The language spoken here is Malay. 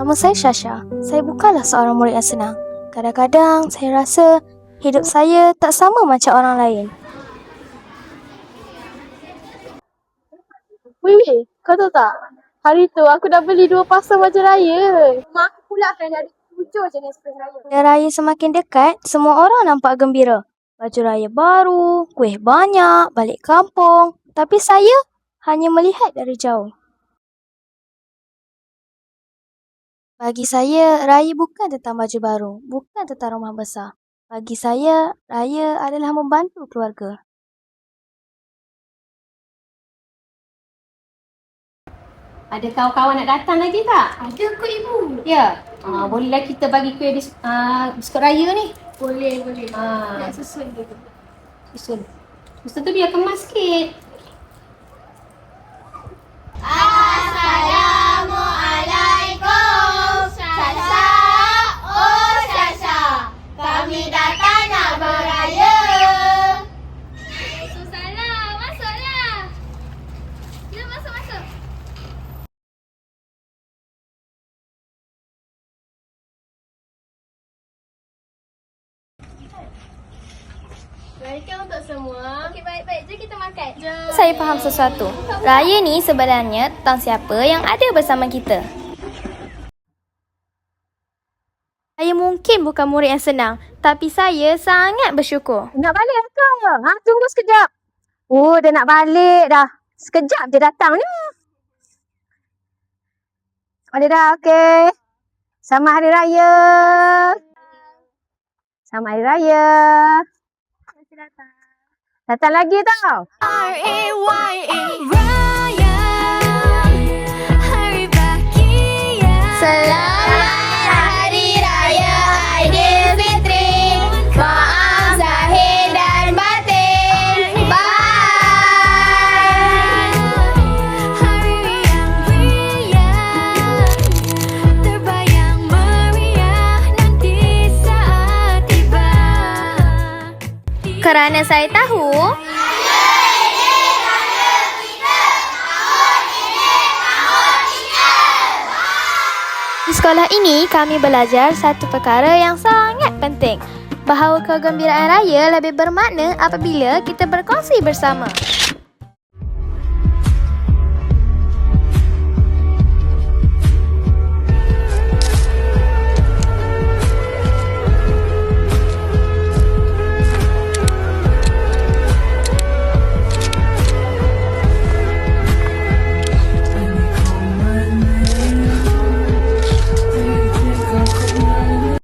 Nama saya Syasha. Saya bukanlah seorang murid yang senang. Kadang-kadang saya rasa hidup saya tak sama macam orang lain. Weh, kau tahu tak? Hari tu aku dah beli 2 pasang baju raya. Mak aku pula akan jadi 7 jenis baju raya. Bila raya semakin dekat, semua orang nampak gembira. Baju raya baru, kuih banyak, balik kampung. Tapi saya hanya melihat dari jauh. Bagi saya, raya bukan tentang baju baru, bukan tentang rumah besar. Bagi saya, raya adalah membantu keluarga. Ada kawan-kawan nak datang lagi tak? Ada kot ibu. Ya. Bolehlah kita bagi kuih biskut raya ni. Boleh. Ah. Nak susun dulu. Susun. Susun tu biar kemas sikit. Assalamualaikum. Syasha, oh Syasha, kami datang nak beraya. Waalaikumsalam. Masuklah. Sila masuk. Assalamualaikum untuk semua. Okey, baik. Jom kita makan. Jom. Saya faham sesuatu. Raya ni sebenarnya tentang siapa yang ada bersama kita. Saya mungkin bukan murid yang senang, tapi saya sangat bersyukur. Nak balik ke? Tunggu sekejap. Oh, dah nak balik dah. Sekejap je datang ni. Balik dah, okey. Selamat Hari Raya. Selamat Hari Raya. Datang lagi tau. Selamat Hari Raya Aidilfitri. Maaf zahir dan batin. Bye. Kerana saya tahu di sekolah ini kami belajar satu perkara yang sangat penting, bahawa kegembiraan raya lebih bermakna apabila kita berkongsi bersama.